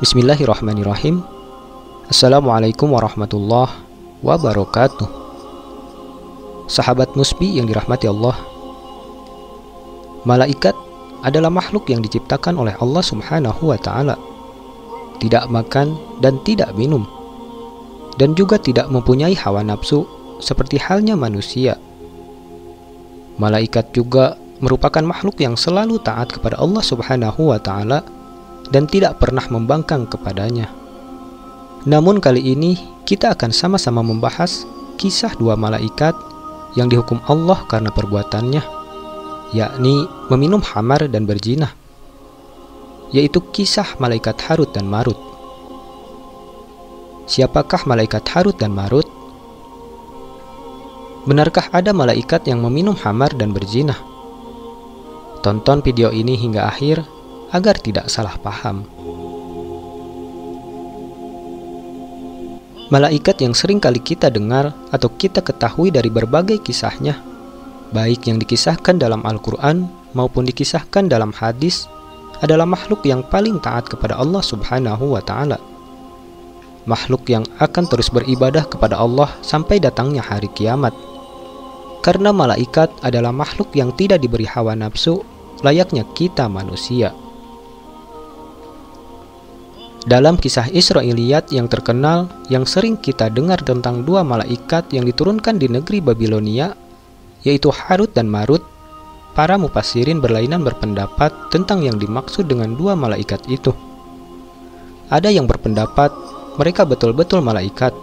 Bismillahirrahmanirrahim. Assalamualaikum warahmatullahi wabarakatuh. Sahabat Musbi yang dirahmati Allah, malaikat adalah makhluk yang diciptakan oleh Allah Subhanahu wa Ta'ala, tidak makan dan tidak minum, dan juga tidak mempunyai hawa nafsu seperti halnya manusia. Malaikat juga merupakan makhluk yang selalu taat kepada Allah Subhanahu wa Ta'ala dan tidak pernah membangkang kepadanya. Namun kali ini kita akan sama-sama membahas kisah dua malaikat yang dihukum Allah karena perbuatannya, yakni meminum khamar dan berzina, yaitu kisah malaikat Harut dan Marut. Siapakah malaikat Harut dan Marut? Benarkah ada malaikat yang meminum khamar dan berzina? Tonton video ini hingga akhir agar tidak salah paham. Malaikat yang sering kali kita dengar atau kita ketahui dari berbagai kisahnya, baik yang dikisahkan dalam Al-Quran maupun dikisahkan dalam hadis, adalah makhluk yang paling taat kepada Allah Subhanahu wa Ta'ala. Makhluk yang akan terus beribadah kepada Allah sampai datangnya hari kiamat. Karena malaikat adalah makhluk yang tidak diberi hawa nafsu layaknya kita manusia. Dalam kisah Israiliyat yang terkenal yang sering kita dengar tentang dua malaikat yang diturunkan di negeri Babilonia, yaitu Harut dan Marut, para mufassirin berlainan berpendapat tentang yang dimaksud dengan dua malaikat itu. Ada yang berpendapat mereka betul-betul malaikat.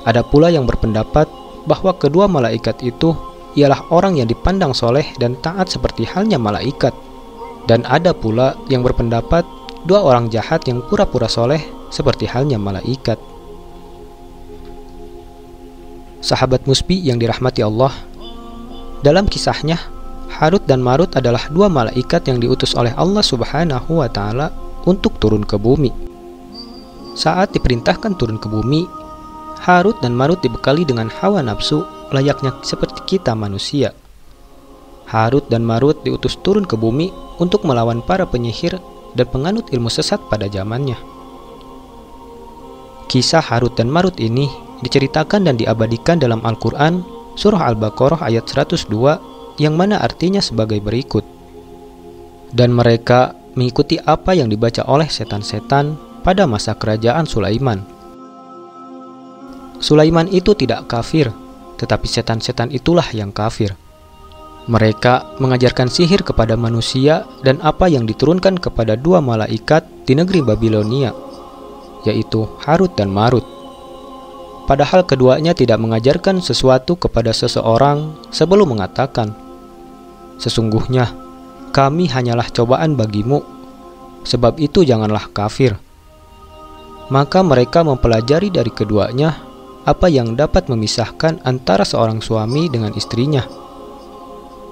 Ada pula yang berpendapat bahwa kedua malaikat itu ialah orang yang dipandang soleh dan taat seperti halnya malaikat. Dan ada pula yang berpendapat dua orang jahat yang pura-pura soleh seperti halnya malaikat. Sahabat Musbi yang dirahmati Allah, dalam kisahnya Harut dan Marut adalah dua malaikat yang diutus oleh Allah Subhanahu wa Ta'ala untuk turun ke bumi. Saat diperintahkan turun ke bumi, Harut dan Marut dibekali dengan hawa nafsu layaknya seperti kita manusia. Harut dan Marut diutus turun ke bumi untuk melawan para penyihir dan penganut ilmu sesat pada zamannya. Kisah Harut dan Marut ini diceritakan dan diabadikan dalam Al-Quran Surah Al-Baqarah ayat 102, yang mana artinya sebagai berikut. Dan mereka mengikuti apa yang dibaca oleh setan-setan pada masa kerajaan Sulaiman. Sulaiman itu tidak kafir, tetapi setan-setan itulah yang kafir. Mereka mengajarkan sihir kepada manusia dan apa yang diturunkan kepada dua malaikat di negeri Babilonia, yaitu Harut dan Marut. Padahal keduanya tidak mengajarkan sesuatu kepada seseorang sebelum mengatakan, "Sesungguhnya kami hanyalah cobaan bagimu, sebab itu janganlah kafir." Maka mereka mempelajari dari keduanya apa yang dapat memisahkan antara seorang suami dengan istrinya.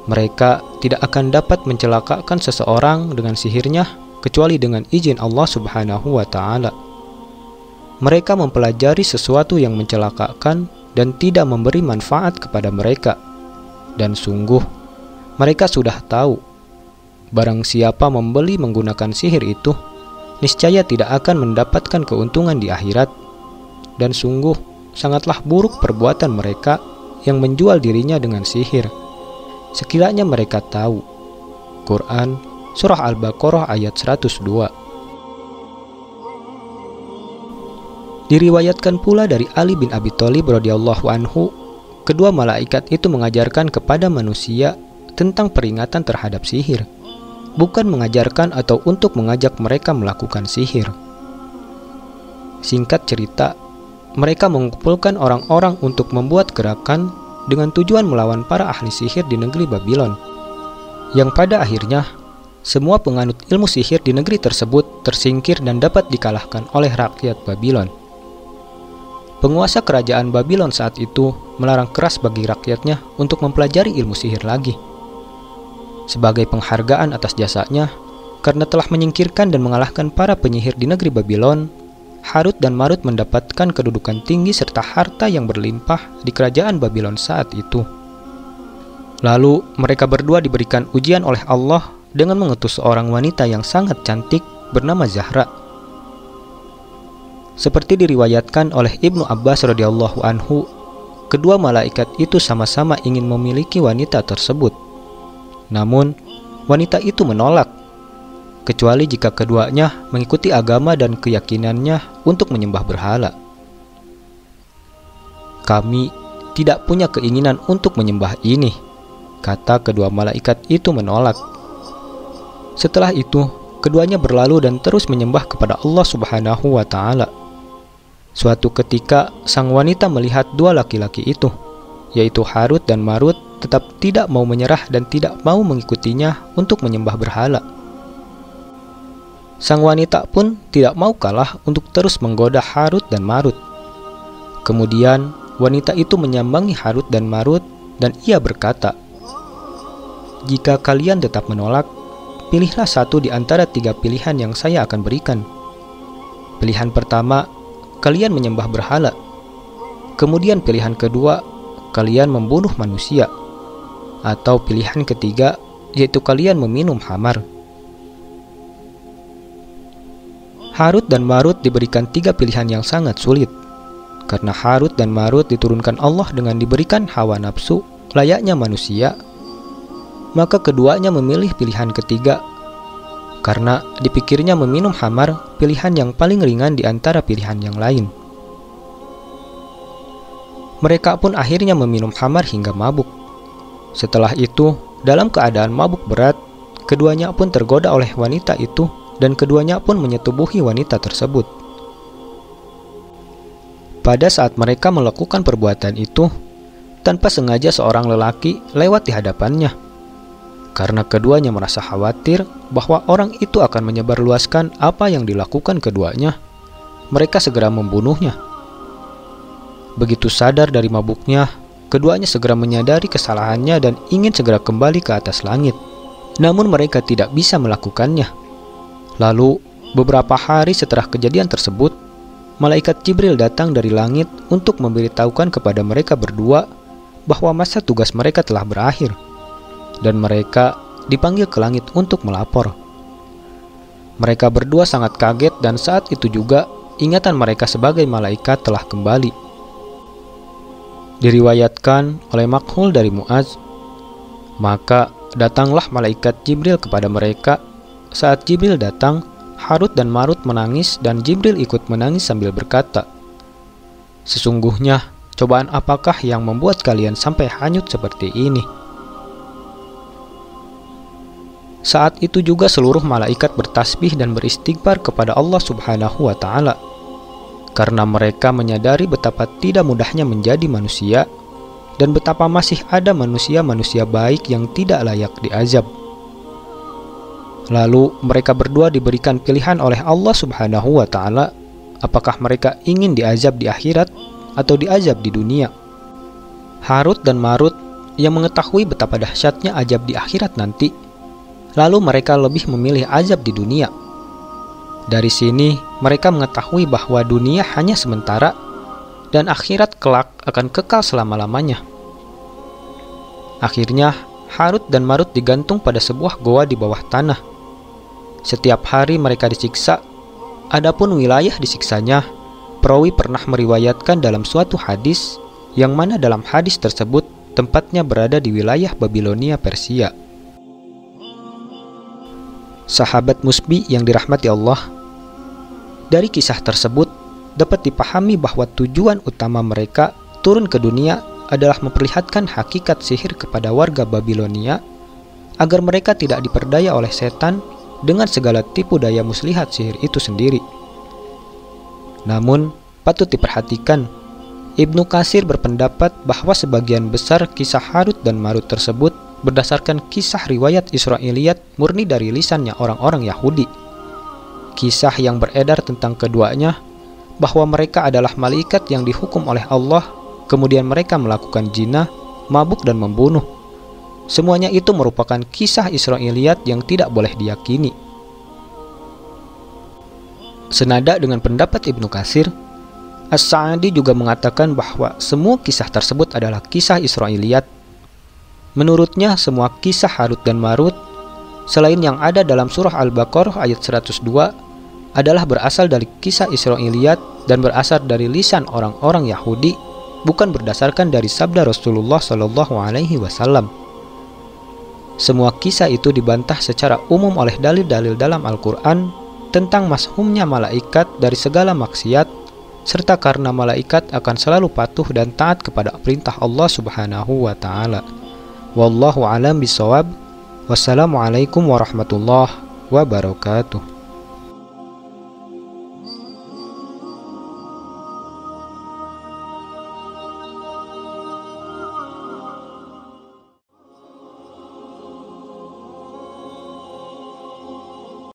Mereka tidak akan dapat mencelakakan seseorang dengan sihirnya kecuali dengan izin Allah Subhanahu wa Ta'ala. Mereka mempelajari sesuatu yang mencelakakan dan tidak memberi manfaat kepada mereka. Dan sungguh, mereka sudah tahu, barang siapa membeli menggunakan sihir itu, niscaya tidak akan mendapatkan keuntungan di akhirat. Dan sungguh, sangatlah buruk perbuatan mereka yang menjual dirinya dengan sihir. Sekiranya mereka tahu. Quran Surah Al-Baqarah ayat 102. Diriwayatkan pula dari Ali bin Abi Thalib radhiyallahu anhu, kedua malaikat itu mengajarkan kepada manusia tentang peringatan terhadap sihir, bukan mengajarkan atau untuk mengajak mereka melakukan sihir. Singkat cerita, mereka mengumpulkan orang-orang untuk membuat gerakan dengan tujuan melawan para ahli sihir di negeri Babylon, yang pada akhirnya semua penganut ilmu sihir di negeri tersebut tersingkir dan dapat dikalahkan oleh rakyat Babylon. Penguasa kerajaan Babylon saat itu melarang keras bagi rakyatnya untuk mempelajari ilmu sihir lagi. Sebagai penghargaan atas jasanya, karena telah menyingkirkan dan mengalahkan para penyihir di negeri Babylon, Harut dan Marut mendapatkan kedudukan tinggi serta harta yang berlimpah di kerajaan Babylon saat itu. Lalu mereka berdua diberikan ujian oleh Allah dengan mengutus seorang wanita yang sangat cantik bernama Zahra. Seperti diriwayatkan oleh Ibnu Abbas radhiyallahu anhu, kedua malaikat itu sama-sama ingin memiliki wanita tersebut. Namun, wanita itu menolak, kecuali jika keduanya mengikuti agama dan keyakinannya untuk menyembah berhala. "Kami tidak punya keinginan untuk menyembah ini," kata kedua malaikat itu menolak. Setelah itu, keduanya berlalu dan terus menyembah kepada Allah Subhanahu wa Ta'ala. Suatu ketika, sang wanita melihat dua laki-laki itu, yaitu Harut dan Marut, tetap tidak mau menyerah dan tidak mau mengikutinya untuk menyembah berhala. Sang wanita pun tidak mau kalah untuk terus menggoda Harut dan Marut. Kemudian, wanita itu menyambangi Harut dan Marut dan ia berkata, "Jika kalian tetap menolak, pilihlah satu di antara 3 pilihan yang saya akan berikan. Pilihan pertama, kalian menyembah berhala. Kemudian pilihan kedua, kalian membunuh manusia. Atau pilihan ketiga, yaitu kalian meminum khamar." Harut dan Marut diberikan 3 pilihan yang sangat sulit. Karena Harut dan Marut diturunkan Allah dengan diberikan hawa nafsu layaknya manusia, maka keduanya memilih pilihan ketiga. Karena dipikirnya meminum khamar pilihan yang paling ringan di antara pilihan yang lain. Mereka pun akhirnya meminum khamar hingga mabuk. Setelah itu, dalam keadaan mabuk berat, keduanya pun tergoda oleh wanita itu dan keduanya pun menyetubuhi wanita tersebut. Pada saat mereka melakukan perbuatan itu, tanpa sengaja seorang lelaki lewat di hadapannya. Karena keduanya merasa khawatir bahwa orang itu akan menyebarluaskan apa yang dilakukan keduanya, mereka segera membunuhnya. Begitu sadar dari mabuknya, keduanya segera menyadari kesalahannya dan ingin segera kembali ke atas langit. Namun mereka tidak bisa melakukannya. Lalu, beberapa hari setelah kejadian tersebut, malaikat Jibril datang dari langit untuk memberitahukan kepada mereka berdua bahwa masa tugas mereka telah berakhir. Dan mereka dipanggil ke langit untuk melapor. Mereka berdua sangat kaget dan saat itu juga ingatan mereka sebagai malaikat telah kembali. Diriwayatkan oleh Makhul dari Muaz, maka datanglah malaikat Jibril kepada mereka. Saat Jibril datang, Harut dan Marut menangis dan Jibril ikut menangis sambil berkata, "Sesungguhnya cobaan apakah yang membuat kalian sampai hanyut seperti ini?" Saat itu juga seluruh malaikat bertasbih dan beristighfar kepada Allah Subhanahu wa Ta'ala, karena mereka menyadari betapa tidak mudahnya menjadi manusia dan betapa masih ada manusia-manusia baik yang tidak layak diazab. Lalu mereka berdua diberikan pilihan oleh Allah Subhanahu wa Ta'ala, apakah mereka ingin diazab di akhirat atau diazab di dunia. Harut dan Marut yang mengetahui betapa dahsyatnya azab di akhirat nanti, lalu mereka lebih memilih azab di dunia. Dari sini mereka mengetahui bahwa dunia hanya sementara dan akhirat kelak akan kekal selama-lamanya. Akhirnya Harut dan Marut digantung pada sebuah goa di bawah tanah. Setiap hari mereka disiksa. Adapun wilayah disiksanya, perawi pernah meriwayatkan dalam suatu hadis, yang mana dalam hadis tersebut tempatnya berada di wilayah Babilonia, Persia. Sahabat Musbi yang dirahmati Allah, dari kisah tersebut dapat dipahami bahwa tujuan utama mereka turun ke dunia adalah memperlihatkan hakikat sihir kepada warga Babilonia agar mereka tidak diperdaya oleh setan dengan segala tipu daya muslihat sihir itu sendiri. Namun, patut diperhatikan, Ibnu Katsir berpendapat bahwa sebagian besar kisah Harut dan Marut tersebut berdasarkan kisah riwayat Israiliyat murni dari lisannya orang-orang Yahudi. Kisah yang beredar tentang keduanya bahwa mereka adalah malaikat yang dihukum oleh Allah, kemudian mereka melakukan zina, mabuk dan membunuh. Semuanya itu merupakan kisah Israiliyat yang tidak boleh diyakini. Senada dengan pendapat Ibnu Katsir, As-Sa'di juga mengatakan bahwa semua kisah tersebut adalah kisah Israiliyat. Menurutnya, semua kisah Harut dan Marut, selain yang ada dalam surah Al-Baqarah ayat 102, adalah berasal dari kisah Israiliyat dan berasal dari lisan orang-orang Yahudi, bukan berdasarkan dari sabda Rasulullah Shallallahu Alaihi Wasallam. Semua kisah itu dibantah secara umum oleh dalil-dalil dalam Al-Quran tentang mashumnya malaikat dari segala maksiat, serta karena malaikat akan selalu patuh dan taat kepada perintah Allah Subhanahu wa Ta'ala. Wallahu alam bisawab. Wassalamualaikum warahmatullahi wabarakatuh.